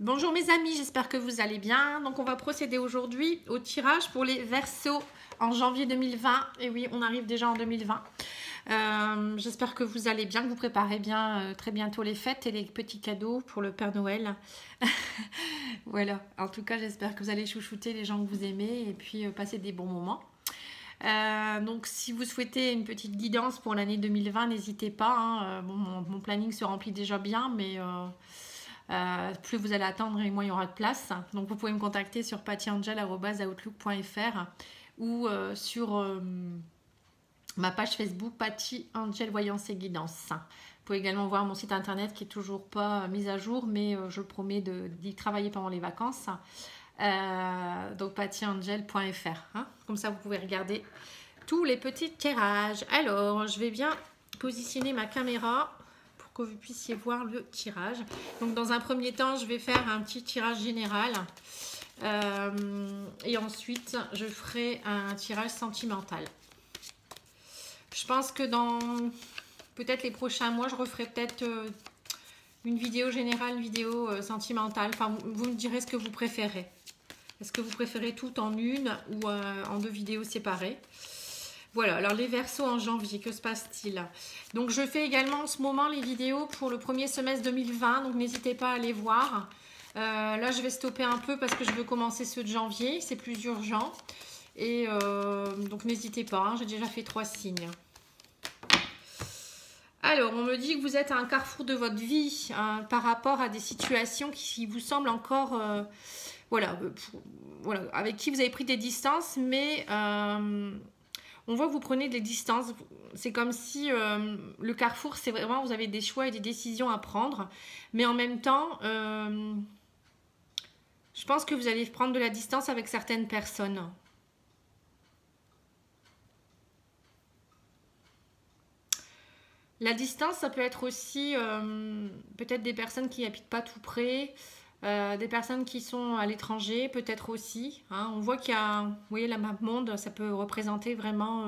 Bonjour mes amis, j'espère que vous allez bien. Donc on va procéder aujourd'hui au tirage pour les Verseaux en janvier 2020. Et oui, on arrive déjà en 2020. J'espère que vous allez bien, que vous préparez bien très bientôt les fêtes et les petits cadeaux pour le Père Noël. Voilà, en tout cas j'espère que vous allez chouchouter les gens que vous aimez et puis passer des bons moments. Donc si vous souhaitez une petite guidance pour l'année 2020, n'hésitez pas. Hein. Bon, mon planning se remplit déjà bien, mais plus vous allez attendre et moins il y aura de place. Donc vous pouvez me contacter sur pattyangel@outlook.fr ou sur ma page Facebook Patty Angel Voyance et Guidance. Vous pouvez également voir mon site internet qui est toujours pas mis à jour, mais je promets d'y travailler pendant les vacances. Donc pattyangel.fr. Hein. Comme ça vous pouvez regarder tous les petits tirages. Alors je vais bien positionner ma caméra pour que vous puissiez voir le tirage. Donc dans un premier temps je vais faire un petit tirage général et ensuite je ferai un tirage sentimental. Je pense que dans peut-être les prochains mois je referai peut-être une vidéo générale, une vidéo sentimentale. Enfin vous me direz ce que vous préférez. Est-ce que vous préférez tout en une ou en deux vidéos séparées? Voilà, alors les Verseaux en janvier, que se passe-t-il? Donc je fais également en ce moment les vidéos pour le premier semestre 2020, donc n'hésitez pas à aller voir. Là je vais stopper un peu parce que je veux commencer ceux de janvier, c'est plus urgent. Et donc n'hésitez pas, hein, j'ai déjà fait 3 signes. Alors, on me dit que vous êtes à un carrefour de votre vie par rapport à des situations qui vous semblent encore... voilà, avec qui vous avez pris des distances, mais on voit que vous prenez des distances. C'est comme si le carrefour, c'est vraiment, vous avez des choix et des décisions à prendre, mais en même temps, je pense que vous allez prendre de la distance avec certaines personnes. La distance, ça peut être aussi peut-être des personnes qui n'habitent pas tout près, des personnes qui sont à l'étranger, peut-être aussi. Hein. On voit qu'il y a, vous voyez, la map monde, ça peut représenter vraiment...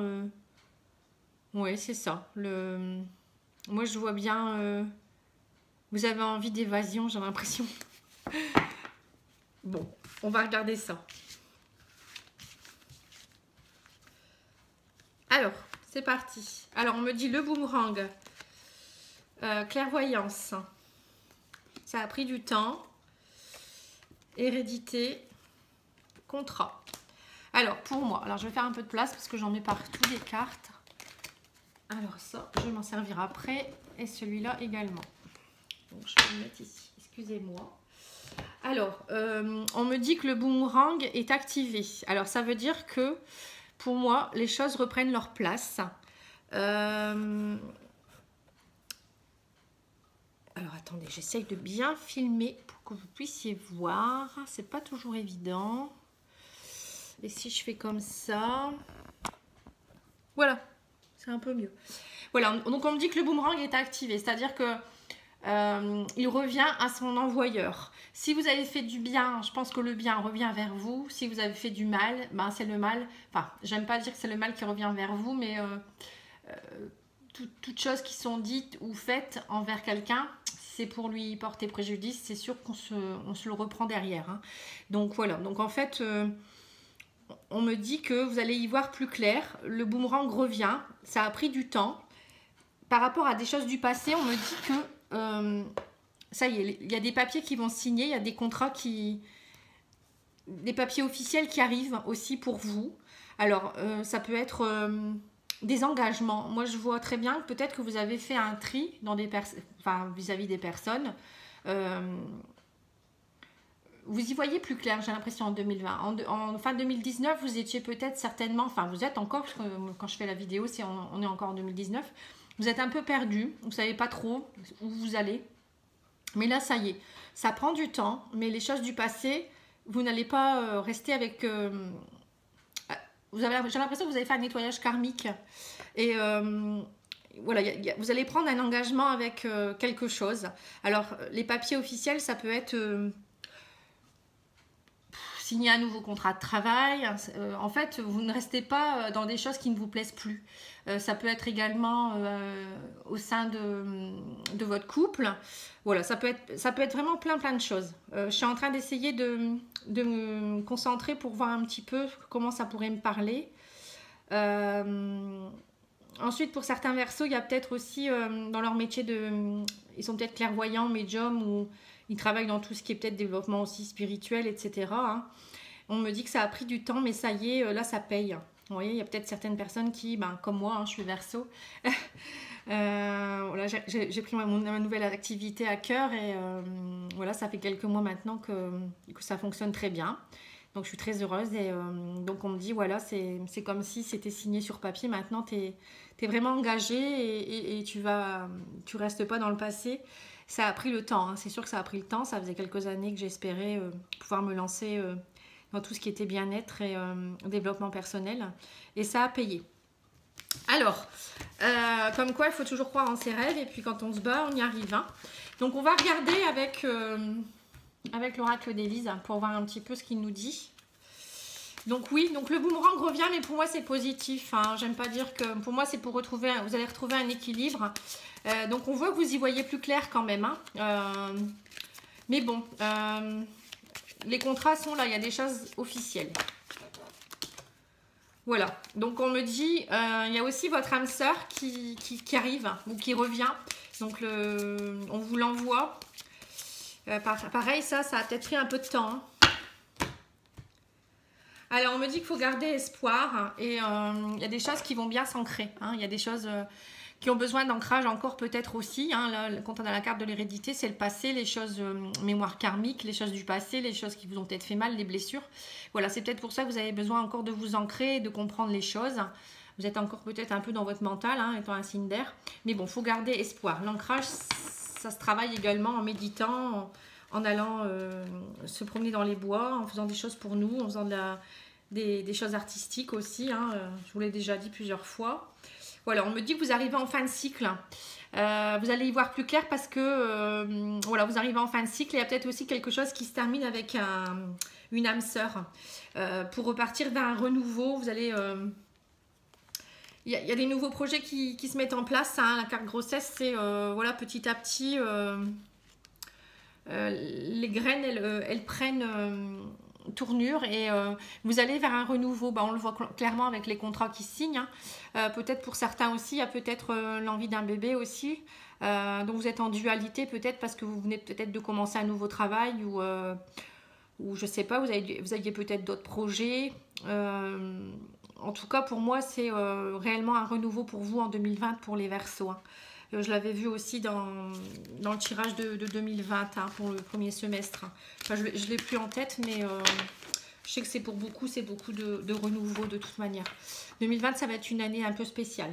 oui, c'est ça. Moi, je vois bien... vous avez envie d'évasion, j'ai l'impression. Bon, on va regarder ça. Alors, c'est parti. Alors, on me dit le boomerang. Clairvoyance. Ça a pris du temps. Hérédité. Contrat. Alors, pour moi, alors je vais faire un peu de place parce que j'en mets partout des cartes. Alors ça, je vais m'en servir après. Et celui-là également. Donc, je vais le mettre ici. Excusez-moi. Alors, on me dit que le boomerang est activé. Alors, ça veut dire que, pour moi, les choses reprennent leur place. Alors, attendez, j'essaye de bien filmer pour que vous puissiez voir. C'est pas toujours évident. Et si je fais comme ça... Voilà, c'est un peu mieux. Voilà, donc on me dit que le boomerang est activé. C'est-à-dire que il revient à son envoyeur. Si vous avez fait du bien, je pense que le bien revient vers vous. Si vous avez fait du mal, ben c'est le mal. Enfin, j'aime pas dire que c'est le mal qui revient vers vous, mais toutes choses qui sont dites ou faites envers quelqu'un, si c'est pour lui porter préjudice, c'est sûr qu'on se le reprend derrière. Hein. Donc voilà, donc en fait... on me dit que vous allez y voir plus clair. Le boomerang revient. Ça a pris du temps. Par rapport à des choses du passé, on me dit que ça y est, il y a des papiers qui vont signer. Il y a des contrats des papiers officiels qui arrivent aussi pour vous. Alors, ça peut être des engagements. Moi, je vois très bien que peut-être que vous avez fait un tri dans vis-à-vis des personnes. Vous y voyez plus clair, j'ai l'impression, en 2020. En fin 2019, vous étiez peut-être certainement... Enfin, vous êtes encore, parce que quand je fais la vidéo, on est encore en 2019. Vous êtes un peu perdu, vous ne savez pas trop où vous allez. Mais là, ça y est, ça prend du temps, mais les choses du passé, vous n'allez pas rester avec... j'ai l'impression que vous avez fait un nettoyage karmique. Et... voilà, vous allez prendre un engagement avec quelque chose. Alors, les papiers officiels, ça peut être... signer un nouveau contrat de travail. En fait, vous ne restez pas dans des choses qui ne vous plaisent plus. Ça peut être également au sein de votre couple. Voilà, ça peut être vraiment plein de choses. Je suis en train d'essayer de me concentrer pour voir un petit peu comment ça pourrait me parler. Ensuite, pour certains versos, il y a peut-être aussi dans leur métier ils sont peut-être clairvoyants, médiums, ou ils travaillent dans tout ce qui est peut-être développement aussi spirituel, etc. Hein. On me dit que ça a pris du temps, mais ça y est, là, ça paye. Vous voyez, il y a peut-être certaines personnes qui, comme moi, hein, je suis verso, voilà, j'ai pris ma nouvelle activité à cœur et voilà, ça fait quelques mois maintenant que ça fonctionne très bien. Donc je suis très heureuse et donc on me dit voilà, c'est comme si c'était signé sur papier. Maintenant tu es vraiment engagée et tu restes pas dans le passé. Ça a pris le temps, hein. C'est sûr que ça a pris le temps. Ça faisait quelques années que j'espérais pouvoir me lancer dans tout ce qui était bien-être et développement personnel. Et ça a payé. Alors, comme quoi il faut toujours croire en ses rêves et puis quand on se bat, on y arrive. Hein. Donc on va regarder avec l'oracle d'Élise pour voir un petit peu ce qu'il nous dit. Donc oui, donc le boomerang revient, mais pour moi c'est positif. Hein. J'aime pas dire que... Pour moi c'est pour retrouver... Vous allez retrouver un équilibre. Donc on voit que vous y voyez plus clair quand même. Hein. Mais bon, les contrats sont là, il y a des choses officielles. Voilà, donc on me dit, il y a aussi votre âme sœur qui arrive ou qui revient. Donc on vous l'envoie. Pareil, ça a peut-être pris un peu de temps. Hein. Alors, on me dit qu'il faut garder espoir et il y a des choses qui vont bien s'ancrer. Hein. Il y a des choses qui ont besoin d'ancrage encore peut-être aussi. Hein. Là, quand on a la carte de l'hérédité, c'est le passé, les choses mémoire karmique, les choses du passé, les choses qui vous ont peut-être fait mal, les blessures. Voilà, c'est peut-être pour ça que vous avez besoin encore de vous ancrer et de comprendre les choses. Vous êtes encore peut-être un peu dans votre mental, hein, étant un signe d'air. Mais bon, il faut garder espoir. L'ancrage, ça se travaille également en méditant, en allant se promener dans les bois, en faisant des choses pour nous, en faisant des choses artistiques aussi. Hein, je vous l'ai déjà dit plusieurs fois. Voilà, on me dit que vous arrivez en fin de cycle. Vous allez y voir plus clair parce que voilà, vous arrivez en fin de cycle. Il y a peut-être aussi quelque chose qui se termine avec une âme sœur. Pour repartir vers un renouveau, vous allez... Il y a des nouveaux projets qui se mettent en place. Hein. La carte grossesse, c'est voilà, petit à petit, les graines, elles prennent tournure et vous allez vers un renouveau. On le voit clairement avec les contrats qui se signent. Hein. Peut-être pour certains aussi, il y a peut-être l'envie d'un bébé aussi. Donc vous êtes en dualité peut-être parce que vous venez peut-être de commencer un nouveau travail ou je sais pas, vous aviez peut-être d'autres projets. En tout cas, pour moi, c'est réellement un renouveau pour vous en 2020 pour les Verseaux. Hein. Je l'avais vu aussi dans le tirage de 2020 hein, pour le premier semestre. Enfin, je ne l'ai plus en tête, mais je sais que c'est beaucoup de renouveau de toute manière. 2020, ça va être une année un peu spéciale.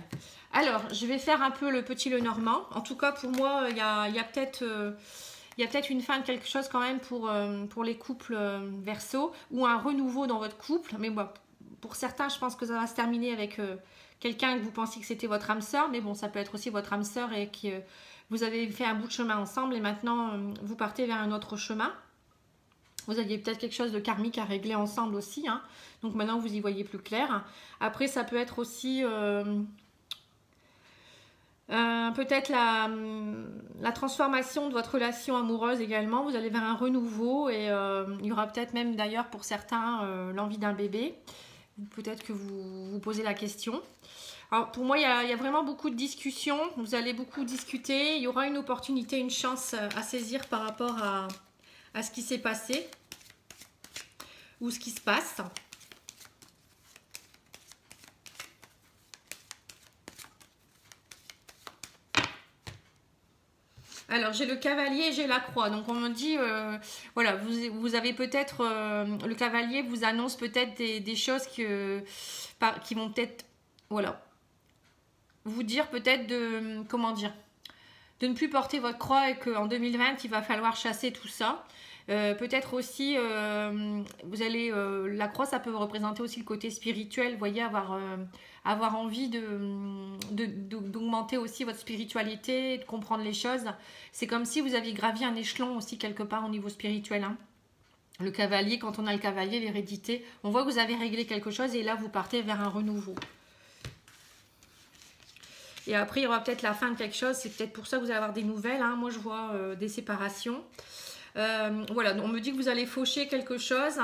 Alors, je vais faire un peu le petit Lenormand. En tout cas, pour moi, il y a peut-être... il y a peut-être une fin de quelque chose quand même pour les couples Verseaux ou un renouveau dans votre couple. Mais bon, pour certains, je pense que ça va se terminer avec quelqu'un que vous pensiez que c'était votre âme sœur. Mais bon, ça peut être aussi votre âme sœur et que vous avez fait un bout de chemin ensemble et maintenant vous partez vers un autre chemin. Vous aviez peut-être quelque chose de karmique à régler ensemble aussi. Hein. Donc maintenant, vous y voyez plus clair. Après, ça peut être aussi... peut-être la transformation de votre relation amoureuse également. Vous allez vers un renouveau et il y aura peut-être même d'ailleurs pour certains l'envie d'un bébé. Peut-être que vous vous posez la question. Alors pour moi, il y a vraiment beaucoup de discussions. Vous allez beaucoup discuter. Il y aura une opportunité, une chance à saisir par rapport à ce qui s'est passé ou ce qui se passe. Alors, j'ai le cavalier et j'ai la croix. Donc, on me dit, voilà, vous avez peut-être, le cavalier vous annonce peut-être des choses qui vont peut-être, voilà, vous dire peut-être comment dire, de ne plus porter votre croix et qu'en 2020, il va falloir chasser tout ça. Peut-être aussi, vous allez, la croix, ça peut représenter aussi le côté spirituel, vous voyez, avoir envie d'augmenter aussi votre spiritualité, de comprendre les choses. C'est comme si vous aviez gravi un échelon aussi quelque part au niveau spirituel. Hein. Le cavalier, quand on a le cavalier, l'hérédité, on voit que vous avez réglé quelque chose et là, vous partez vers un renouveau. Et après, il y aura peut-être la fin de quelque chose. C'est peut-être pour ça que vous allez avoir des nouvelles. Hein. Moi, je vois des séparations. Voilà, on me dit que vous allez faucher quelque chose.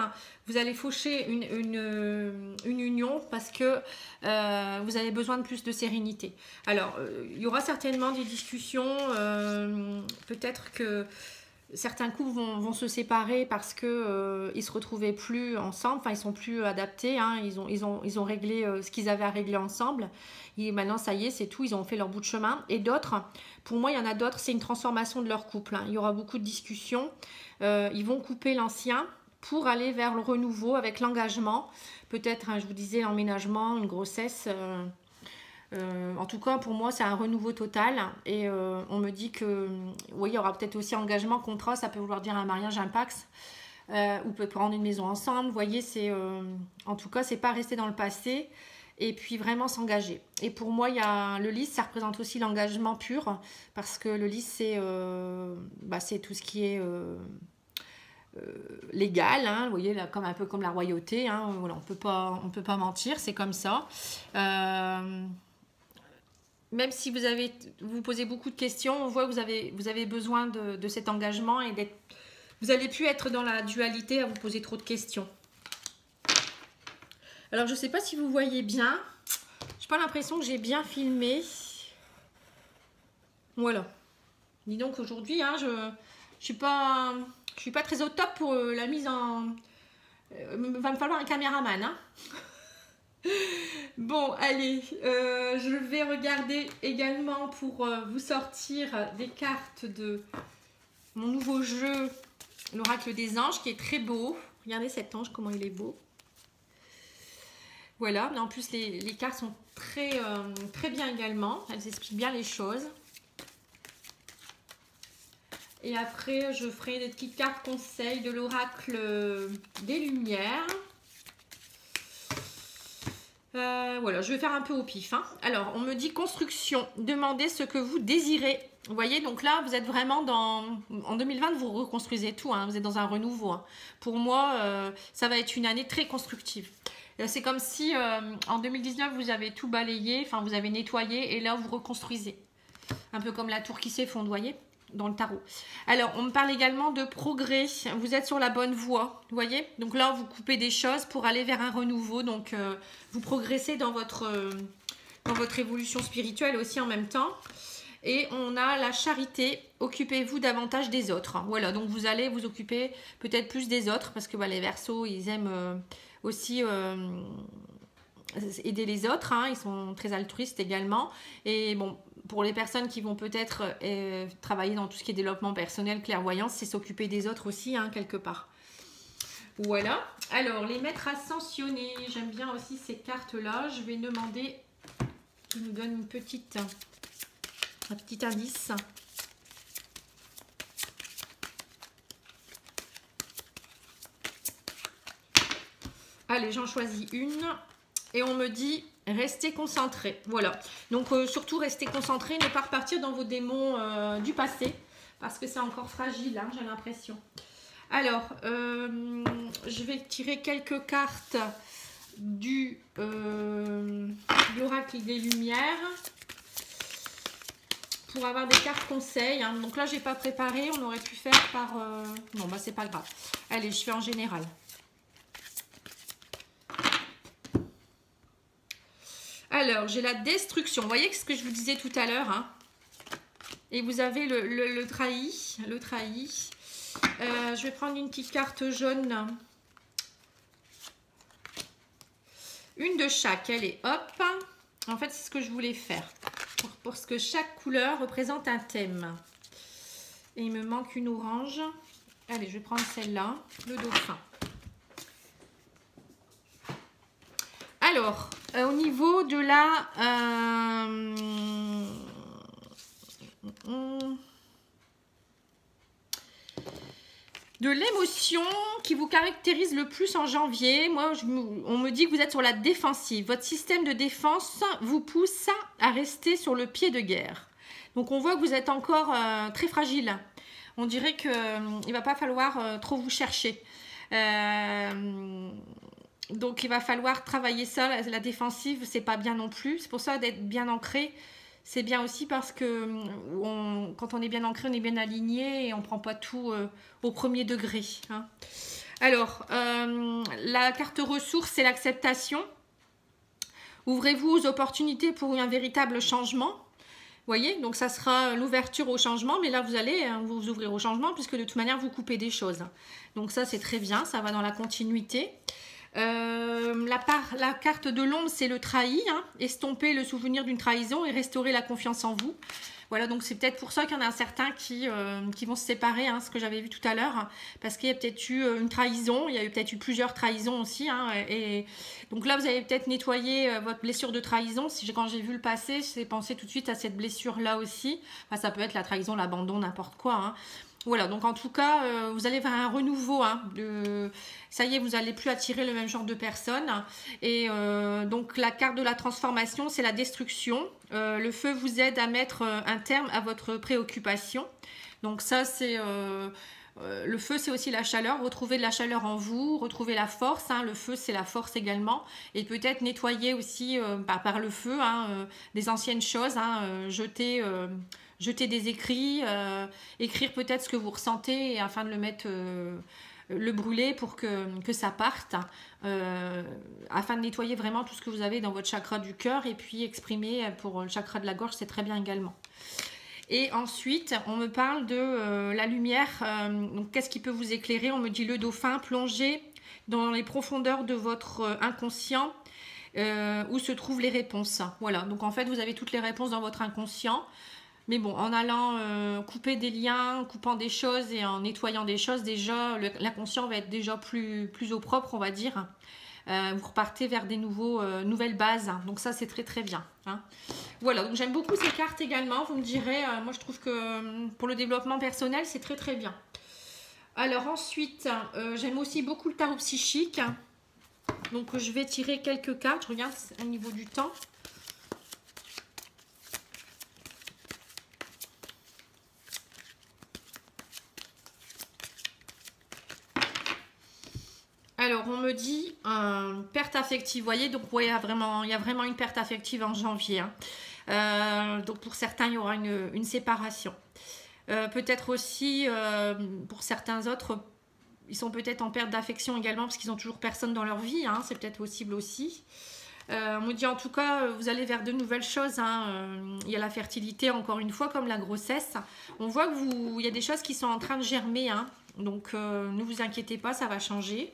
Vous allez faucher une union parce que vous avez besoin de plus de sérénité. Alors, il y aura certainement des discussions. Peut-être que certains couples vont se séparer parce que ils se retrouvaient plus ensemble, enfin ils sont plus adaptés, hein. Ils ont réglé ce qu'ils avaient à régler ensemble. Et maintenant ça y est, c'est tout, ils ont fait leur bout de chemin. Et d'autres, pour moi il y en a d'autres, c'est une transformation de leur couple, hein. Il y aura beaucoup de discussions. Ils vont couper l'ancien pour aller vers le renouveau avec l'engagement. Peut-être, hein, je vous disais, l'emménagement, une grossesse. En tout cas, pour moi, c'est un renouveau total. Et on me dit que, oui, il y aura peut-être aussi engagement, contrat, ça peut vouloir dire un mariage, un pax, ou peut prendre une maison ensemble. Vous voyez, c'est, en tout cas, c'est pas rester dans le passé. Et puis vraiment s'engager. Et pour moi, il y a le lys, ça représente aussi l'engagement pur, parce que le lys, c'est tout ce qui est légal, hein, vous voyez, là, comme un peu comme la royauté, hein, voilà, on peut pas mentir, c'est comme ça. Même si vous posez beaucoup de questions, on voit que vous avez besoin de cet engagement et vous n'allez plus être dans la dualité à vous poser trop de questions. Alors, je ne sais pas si vous voyez bien. Je n'ai pas l'impression que j'ai bien filmé. Voilà. Dis donc, aujourd'hui, hein, je ne suis pas très au top pour la mise en... va me falloir un caméraman, hein. Bon, allez, je vais regarder également pour vous sortir des cartes de mon nouveau jeu, l'Oracle des Anges, qui est très beau. Regardez cet ange, comment il est beau. Voilà, en plus les cartes sont très bien également. Elles expliquent bien les choses. Et après, je ferai des petites cartes conseils de l'Oracle des Lumières. Voilà, je vais faire un peu au pif, hein. Alors, on me dit construction, demandez ce que vous désirez. Vous voyez, donc là, vous êtes vraiment en 2020, vous reconstruisez tout, hein, vous êtes dans un renouveau, hein. Pour moi, ça va être une année très constructive. C'est comme si en 2019, vous avez tout balayé, enfin, vous avez nettoyé et là, vous reconstruisez. Un peu comme la tour qui s'effondre, vous voyez, dans le tarot. Alors, on me parle également de progrès. Vous êtes sur la bonne voie, vous voyez. Donc là, vous coupez des choses pour aller vers un renouveau. Donc, vous progressez dans votre évolution spirituelle aussi en même temps. Et on a la charité. Occupez-vous davantage des autres. Voilà, donc vous allez vous occuper peut-être plus des autres parce que les Verseaux, ils aiment aussi... aider les autres, hein. Ils sont très altruistes également. Et bon, pour les personnes qui vont peut-être travailler dans tout ce qui est développement personnel, clairvoyance, c'est s'occuper des autres aussi, hein, quelque part. Voilà. Alors, les maîtres ascensionnés, j'aime bien aussi ces cartes-là. Je vais demander qu'ils nous donnent un petit indice. Allez, j'en choisis une. Et on me dit, restez concentrés. Voilà. Donc, surtout, restez concentrés. Ne pas repartir dans vos démons du passé. Parce que c'est encore fragile, hein, j'ai l'impression. Alors, je vais tirer quelques cartes de l'Oracle des Lumières. Pour avoir des cartes conseils, hein. Donc là, j'ai pas préparé. On aurait pu faire par... Non, bah, c'est pas grave. Allez, je fais en général. Alors, j'ai la destruction. Vous voyez ce que je vous disais tout à l'heure, hein. Et vous avez le trahi. Le trahi. Je vais prendre une petite carte jaune. Une de chaque. Allez, hop. En fait, c'est ce que je voulais faire. Parce que chaque couleur représente un thème. Et il me manque une orange. Allez, je vais prendre celle-là. Le dauphin. Alors, au niveau de l'émotion qui vous caractérise le plus en janvier, moi, on me dit que vous êtes sur la défensive. Votre système de défense vous pousse à rester sur le pied de guerre. Donc, on voit que vous êtes encore très fragile. On dirait qu'il ne va pas falloir trop vous chercher. Donc il va falloir travailler ça, la défensive, c'est pas bien non plus. C'est pour ça d'être bien ancré, c'est bien aussi parce que quand on est bien ancré, on est bien aligné et on prend pas tout au premier degré. Hein. Alors, la carte ressources, c'est l'acceptation. Ouvrez-vous aux opportunités pour un véritable changement. Vous voyez, donc ça sera l'ouverture au changement, mais là vous allez vous ouvrir au changement puisque de toute manière vous coupez des choses. Donc ça c'est très bien, ça va dans la continuité. La carte de l'ombre, c'est le trahi, hein, estomper le souvenir d'une trahison et restaurer la confiance en vous. Voilà, donc c'est peut-être pour ça qu'il y en a certains qui vont se séparer, hein, ce que j'avais vu tout à l'heure, hein, parce qu'il y a peut-être eu une trahison, il y a eu peut-être eu plusieurs trahisons aussi, hein, et donc là vous avez peut-être nettoyé votre blessure de trahison. Quand j'ai vu le passé, j'ai pensé tout de suite à cette blessure-là aussi. Enfin, ça peut être la trahison, l'abandon, n'importe quoi, hein. Voilà, donc en tout cas, vous allez vers un renouveau. Hein, ça y est, vous n'allez plus attirer le même genre de personnes. Et donc la carte de la transformation, c'est la destruction. Le feu vous aide à mettre un terme à votre préoccupation. Donc ça, c'est... le feu, c'est aussi la chaleur. Retrouvez de la chaleur en vous, retrouvez la force. Hein, le feu, c'est la force également. Et peut-être nettoyer aussi par le feu des anciennes choses. Hein, jeter des écrits, écrire peut-être ce que vous ressentez afin de le mettre, le brûler pour que ça parte, afin de nettoyer vraiment tout ce que vous avez dans votre chakra du cœur et puis exprimer pour le chakra de la gorge, c'est très bien également. Et ensuite, on me parle de la lumière. Donc, qu'est-ce qui peut vous éclairer? On me dit le dauphin, plongez dans les profondeurs de votre inconscient où se trouvent les réponses. Voilà, donc en fait, vous avez toutes les réponses dans votre inconscient. Mais bon, en allant couper des liens, coupant des choses et en nettoyant des choses, déjà, l'inconscient va être déjà plus au propre, on va dire. Vous repartez vers des nouvelles bases. Donc ça, c'est très très bien. Hein. Voilà, donc j'aime beaucoup ces cartes également. Vous me direz, moi je trouve que pour le développement personnel, c'est très très bien. Alors ensuite, j'aime aussi beaucoup le tarot psychique. Donc je vais tirer quelques cartes. Je regarde au niveau du temps. Alors, on me dit perte affective, vous voyez, donc ouais, il y a vraiment une perte affective en janvier. Hein. Donc, pour certains, il y aura une séparation. Peut-être aussi, pour certains autres, ils sont peut-être en perte d'affection également parce qu'ils n'ont toujours personne dans leur vie. Hein, c'est peut-être possible aussi. On me dit en tout cas, vous allez vers de nouvelles choses. Hein. Il y a la fertilité, encore une fois, comme la grossesse. On voit qu'il y a des choses qui sont en train de germer. Hein. Donc, ne vous inquiétez pas, ça va changer.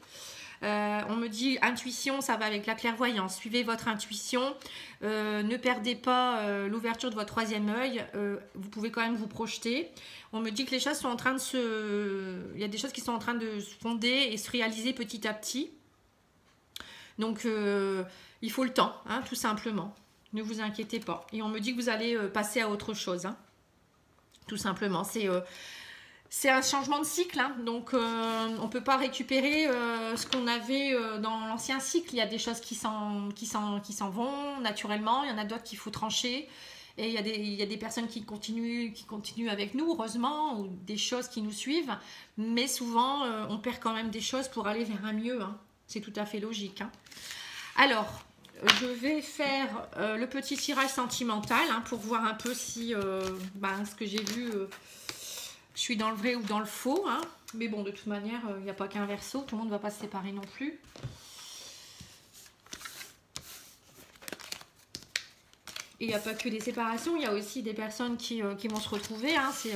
On me dit intuition, ça va avec la clairvoyance. Suivez votre intuition. Ne perdez pas l'ouverture de votre troisième œil. Vous pouvez quand même vous projeter. On me dit que les choses sont en train de il y a des choses qui sont en train de se fonder et se réaliser petit à petit. Donc, il faut le temps, hein, tout simplement. Ne vous inquiétez pas. Et on me dit que vous allez passer à autre chose. Hein. Tout simplement. C'est un changement de cycle, hein, donc on ne peut pas récupérer ce qu'on avait dans l'ancien cycle. Il y a des choses qui s'en vont naturellement, il y en a d'autres qu'il faut trancher. Et il y a des personnes qui continuent avec nous, heureusement, ou des choses qui nous suivent. Mais souvent, on perd quand même des choses pour aller vers un mieux. Hein. C'est tout à fait logique. Hein. Alors, je vais faire le petit tirage sentimental hein, pour voir un peu si ce que j'ai vu... je suis dans le vrai ou dans le faux, hein. Mais bon, de toute manière, il n'y a pas qu'un Verseau, tout le monde ne va pas se séparer non plus. Et il n'y a pas que des séparations, il y a aussi des personnes qui vont se retrouver. Hein. C'est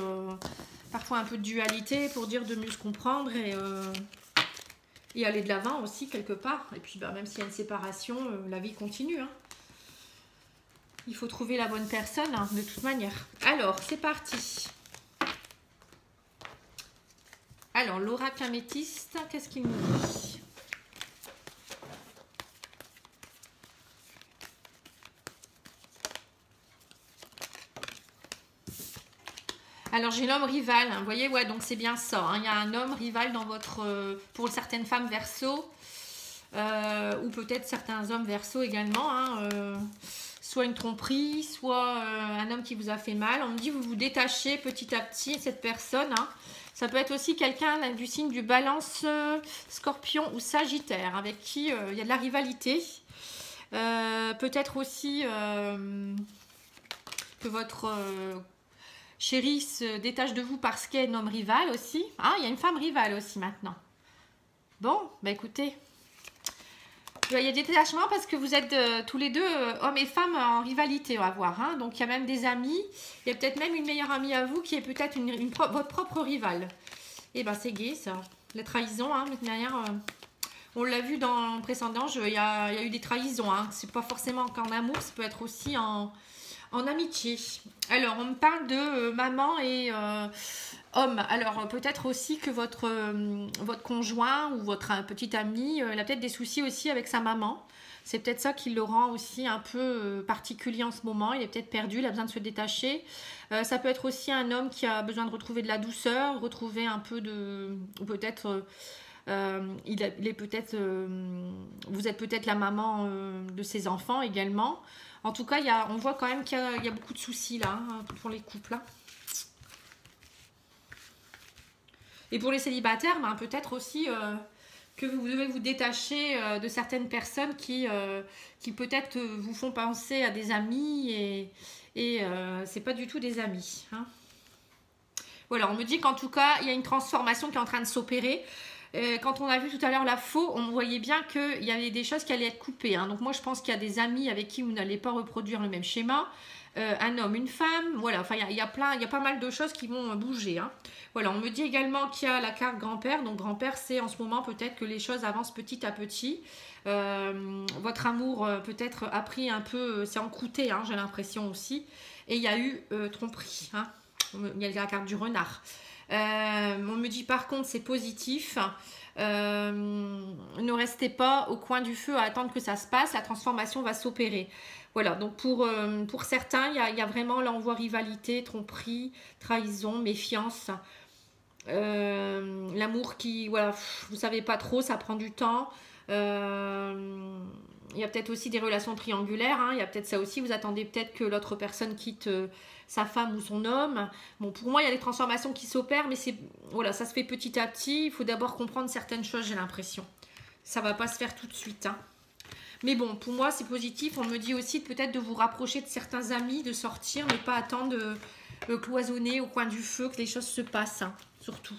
parfois un peu de dualité pour dire de mieux se comprendre et aller de l'avant aussi quelque part. Et puis même s'il y a une séparation, la vie continue. Hein. Il faut trouver la bonne personne hein, de toute manière. Alors, c'est parti. Alors, l'oracle améthyste, qu'est-ce qu'il nous dit? Alors, j'ai l'homme rival. Hein, vous voyez, ouais, donc c'est bien ça. Hein, il y a un homme rival dans votre... pour certaines femmes Verseau, ou peut-être certains hommes Verseau également. Hein, soit une tromperie, soit un homme qui vous a fait mal. On me dit vous vous détachez petit à petit de cette personne. Hein, Ça peut être aussi quelqu'un du signe du Balance, Scorpion ou Sagittaire, avec qui il y a de la rivalité. Peut-être aussi que votre chéri se détache de vous parce qu'elle est un homme rival aussi. Ah, il y a une femme rivale aussi maintenant. Bon, bah écoutez, il y a des détachements parce que vous êtes tous les deux, hommes et femmes, en rivalité, on va voir. Hein. Donc, il y a même des amis. Il y a peut-être même une meilleure amie à vous qui est peut-être votre propre rivale. Et ben, c'est gai, ça. La trahison, hein, mais de manière... on l'a vu dans le précédent jeu, il y a eu des trahisons. Hein. C'est pas forcément qu'en amour, ça peut être aussi en amitié. Alors, on me parle de maman et homme. Alors, peut-être aussi que votre conjoint ou votre petit ami, il a peut-être des soucis aussi avec sa maman. C'est peut-être ça qui le rend aussi un peu particulier en ce moment. Il est peut-être perdu, il a besoin de se détacher. Ça peut être aussi un homme qui a besoin de retrouver de la douceur, retrouver un peu de... Ou peut-être... il est peut-être... vous êtes peut-être la maman de ses enfants également. En tout cas, on voit quand même qu'il y a beaucoup de soucis là, hein, pour les couples. Hein. Et pour les célibataires, ben, peut-être aussi que vous devez vous détacher de certaines personnes qui peut-être vous font penser à des amis et c'est pas du tout des amis. Hein. Voilà, on me dit qu'en tout cas, il y a une transformation qui est en train de s'opérer. Quand on a vu tout à l'heure la faux, on voyait bien qu'il y avait des choses qui allaient être coupées. Hein. Donc moi, je pense qu'il y a des amis avec qui vous n'allez pas reproduire le même schéma. Un homme, une femme, voilà, enfin il y a pas mal de choses qui vont bouger. Hein. Voilà, on me dit également qu'il y a la carte grand-père. Donc grand-père, c'est en ce moment peut-être que les choses avancent petit à petit. Votre amour peut-être a pris un peu, c'est encrouté, hein, j'ai l'impression aussi. Et il y a eu tromperie. Hein. Il y a la carte du renard. On me dit par contre c'est positif. Ne restez pas au coin du feu à attendre que ça se passe, la transformation va s'opérer. Voilà, donc pour certains, il y a vraiment l'envoi rivalité, tromperie, trahison, méfiance. L'amour qui, voilà, vous savez pas trop, ça prend du temps. Il y a peut-être aussi des relations triangulaires, hein. Il y a peut-être ça aussi, vous attendez peut-être que l'autre personne quitte sa femme ou son homme. Bon, pour moi, il y a des transformations qui s'opèrent, mais voilà, ça se fait petit à petit. Il faut d'abord comprendre certaines choses, j'ai l'impression. Ça va pas se faire tout de suite. Hein. Mais bon, pour moi, c'est positif. On me dit aussi peut-être de vous rapprocher de certains amis, de sortir, ne pas attendre de cloisonner au coin du feu, que les choses se passent, hein, surtout.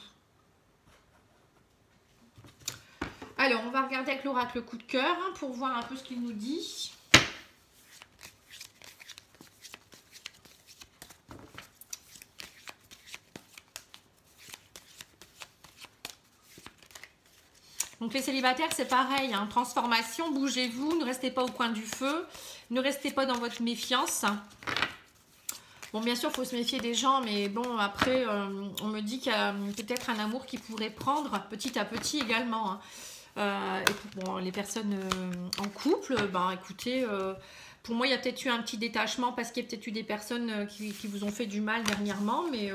Alors, on va regarder avec l'oracle coup de cœur hein, pour voir un peu ce qu'il nous dit. Donc les célibataires, c'est pareil, hein, transformation, bougez-vous, ne restez pas au coin du feu, ne restez pas dans votre méfiance. Bon, bien sûr, il faut se méfier des gens, mais bon, après, on me dit qu'il y a peut-être un amour qui pourrait prendre petit à petit également. Hein. Et bon, les personnes en couple, ben écoutez, pour moi, il y a peut-être eu un petit détachement parce qu'il y a peut-être eu des personnes qui vous ont fait du mal dernièrement, mais...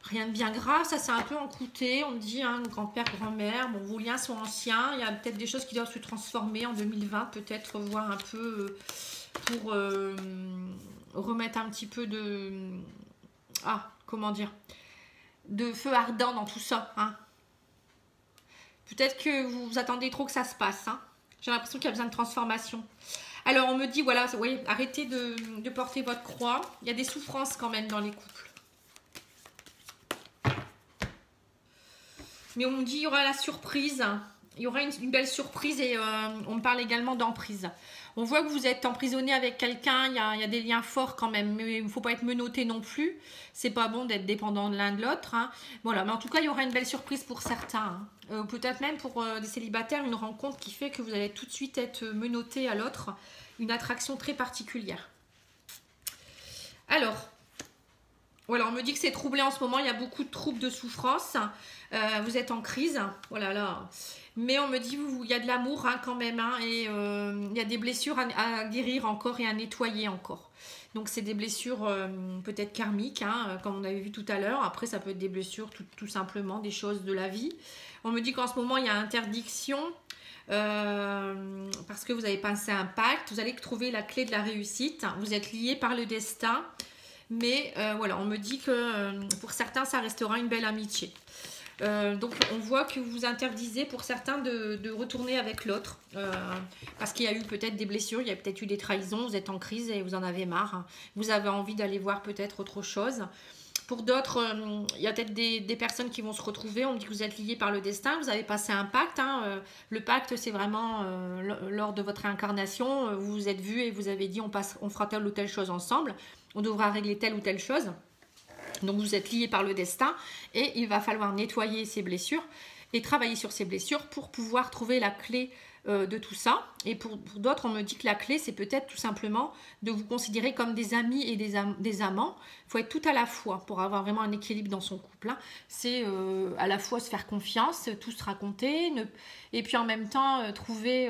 rien de bien grave, ça c'est un peu encouté, on me dit, hein, grand-père, grand-mère, bon, vos liens sont anciens, il y a peut-être des choses qui doivent se transformer en 2020, peut-être voir un peu pour remettre un petit peu de... comment dire, de feu ardent dans tout ça. Hein. Peut-être que vous attendez trop que ça se passe. Hein. J'ai l'impression qu'il y a besoin de transformation. Alors on me dit, voilà, vous voyez, arrêtez de porter votre croix, il y a des souffrances quand même dans les couples. Mais on me dit il y aura la surprise, il y aura une belle surprise et on me parle également d'emprise. On voit que vous êtes emprisonné avec quelqu'un, il y a des liens forts quand même, mais il ne faut pas être menotté non plus. C'est pas bon d'être dépendant de l'un de l'autre. Hein. Voilà, mais en tout cas, il y aura une belle surprise pour certains. Hein. Peut-être même pour des célibataires, une rencontre qui fait que vous allez tout de suite être menotté à l'autre. Une attraction très particulière. Alors... voilà, on me dit que c'est troublé en ce moment, il y a beaucoup de troubles de souffrance, vous êtes en crise, voilà là. Mais on me dit il y a de l'amour hein, quand même, hein, et il y a des blessures à guérir encore et à nettoyer encore. Donc c'est des blessures peut-être karmiques, hein, comme on avait vu tout à l'heure. Après ça peut être des blessures tout simplement, des choses de la vie. On me dit qu'en ce moment il y a interdiction, parce que vous avez passé un pacte, vous allez trouver la clé de la réussite, vous êtes liés par le destin. Mais voilà, on me dit que pour certains, ça restera une belle amitié. Donc on voit que vous interdisez pour certains de retourner avec l'autre parce qu'il y a eu peut-être des blessures, il y a peut-être eu des trahisons, vous êtes en crise et vous en avez marre, hein. Vous avez envie d'aller voir peut-être autre chose. Pour d'autres, il y a peut-être des personnes qui vont se retrouver, on me dit que vous êtes liés par le destin, vous avez passé un pacte, hein, le pacte c'est vraiment lors de votre réincarnation, vous vous êtes vus et vous avez dit on fera telle ou telle chose ensemble, on devra régler telle ou telle chose. Donc vous êtes liés par le destin et il va falloir nettoyer ces blessures et travailler sur ces blessures pour pouvoir trouver la clé de tout ça. Et pour d'autres, on me dit que la clé, c'est peut-être tout simplement de vous considérer comme des amis et des amants. Il faut être tout à la fois pour avoir vraiment un équilibre dans son couple, hein. C'est à la fois se faire confiance, tout se raconter, et puis en même temps trouver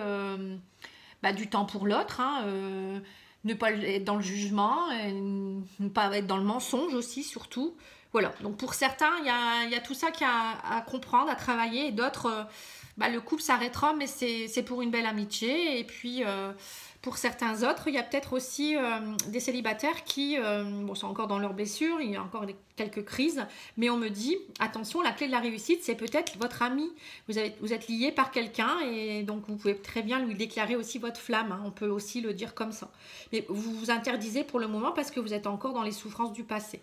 du temps pour l'autre, hein, ne pas être dans le jugement, et ne pas être dans le mensonge aussi, surtout. Voilà, donc pour certains, il y a tout ça qu'il y a à comprendre, à travailler, et d'autres, le couple s'arrêtera, mais c'est pour une belle amitié. Et puis, pour certains autres, il y a peut-être aussi des célibataires qui sont encore dans leurs blessures, il y a encore quelques crises, mais on me dit, attention, la clé de la réussite, c'est peut-être votre ami. Vous êtes liés par quelqu'un et donc vous pouvez très bien lui déclarer aussi votre flamme, hein. On peut aussi le dire comme ça. Mais vous vous interdisez pour le moment parce que vous êtes encore dans les souffrances du passé.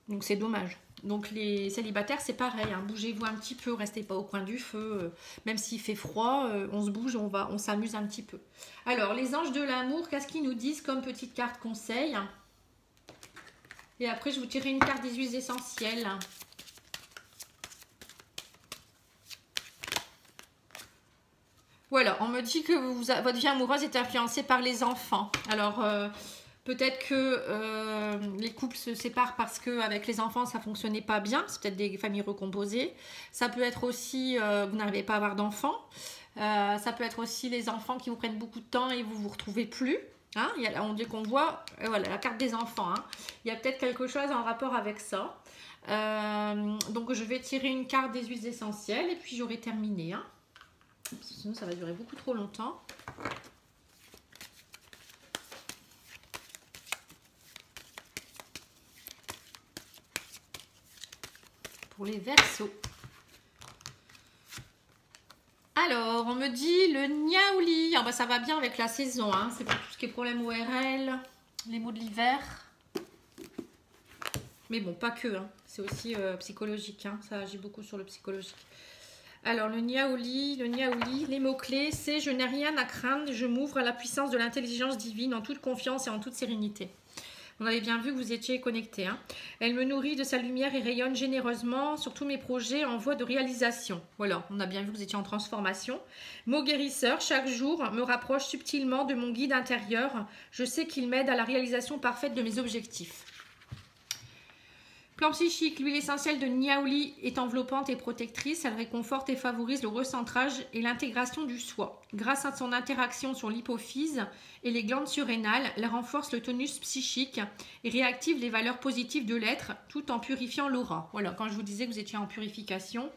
Donc c'est dommage. Donc les célibataires, c'est pareil, hein. Bougez-vous un petit peu, restez pas au coin du feu. Même s'il fait froid, on se bouge, on s'amuse un petit peu. Alors, les anges de l'amour, qu'est-ce qu'ils nous disent comme petite carte conseil? Et après, je vous tirerai une carte des huiles essentielles. Voilà, on me dit que votre vie amoureuse est influencée par les enfants. Alors, peut-être que les couples se séparent parce qu'avec les enfants, ça ne fonctionnait pas bien. C'est peut-être des familles recomposées. Ça peut être aussi vous n'arrivez pas à avoir d'enfants. Ça peut être aussi les enfants qui vous prennent beaucoup de temps et vous ne vous retrouvez plus. Hein, on dit qu'on voit voilà, la carte des enfants. Hein. Il y a peut-être quelque chose en rapport avec ça. Donc, je vais tirer une carte des huiles essentielles et puis j'aurai terminé. Hein. Sinon, ça va durer beaucoup trop longtemps. Pour les Verseaux. Alors, on me dit le niaouli. Ah ça va bien avec la saison. Hein. C'est pour tout ce qui est problème ORL, les maux de l'hiver. Mais bon, pas que. Hein. C'est aussi psychologique. Hein. Ça agit beaucoup sur le psychologique. Alors, le niaouli, les mots-clés, c'est « Je n'ai rien à craindre, je m'ouvre à la puissance de l'intelligence divine en toute confiance et en toute sérénité ». On avait bien vu que vous étiez connectés. Hein. Elle me nourrit de sa lumière et rayonne généreusement sur tous mes projets en voie de réalisation. Voilà, on a bien vu que vous étiez en transformation. Mot guérisseur, chaque jour me rapproche subtilement de mon guide intérieur. Je sais qu'il m'aide à la réalisation parfaite de mes objectifs. Plan psychique, l'huile essentielle de niaouli est enveloppante et protectrice. Elle réconforte et favorise le recentrage et l'intégration du soi. Grâce à son interaction sur l'hypophyse et les glandes surrénales, elle renforce le tonus psychique et réactive les valeurs positives de l'être tout en purifiant l'aura. Voilà, quand je vous disais que vous étiez en purification,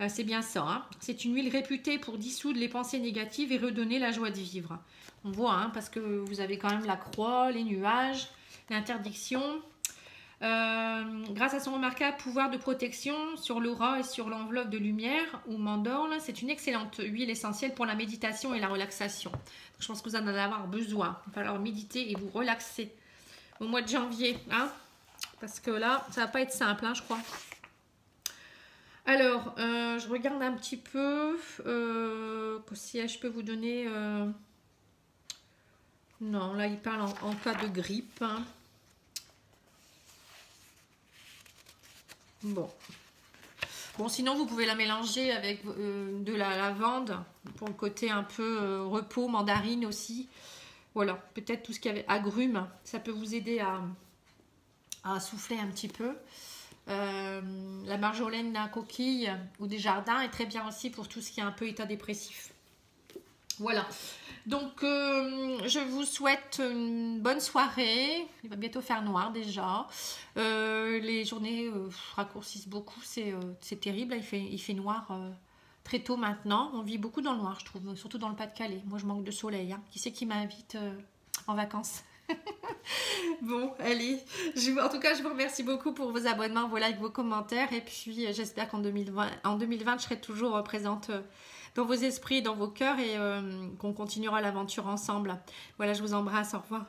c'est bien ça. Hein. C'est une huile réputée pour dissoudre les pensées négatives et redonner la joie de vivre. On voit, hein, parce que vous avez quand même la croix, les nuages, l'interdiction. Grâce à son remarquable pouvoir de protection sur l'aura et sur l'enveloppe de lumière ou mandorle, c'est une excellente huile essentielle pour la méditation et la relaxation. Je pense que vous en allez avoir besoin. Il va falloir méditer et vous relaxer au mois de janvier, hein, parce que là, ça va pas être simple, hein, je crois. Alors, je regarde un petit peu si je peux vous donner... Non, là, il parle en cas de grippe, hein. Bon, sinon vous pouvez la mélanger avec de la lavande pour le côté un peu repos, mandarine aussi. Voilà, peut-être tout ce qui avait agrumes, ça peut vous aider à souffler un petit peu. La marjolaine d'un coquille ou des jardins est très bien aussi pour tout ce qui est un peu état dépressif. Voilà. Donc, je vous souhaite une bonne soirée. Il va bientôt faire noir déjà. Les journées raccourcissent beaucoup. C'est terrible. Il fait noir très tôt maintenant. On vit beaucoup dans le noir, je trouve. Surtout dans le Pas-de-Calais. Moi, je manque de soleil. Hein. Qui c'est qui m'invite en vacances? Bon, allez. En tout cas, je vous remercie beaucoup pour vos abonnements, vos likes, vos commentaires. Et puis, j'espère qu'en 2020, je serai toujours présente dans vos esprits, dans vos cœurs et qu'on continuera l'aventure ensemble. Voilà, je vous embrasse. Au revoir.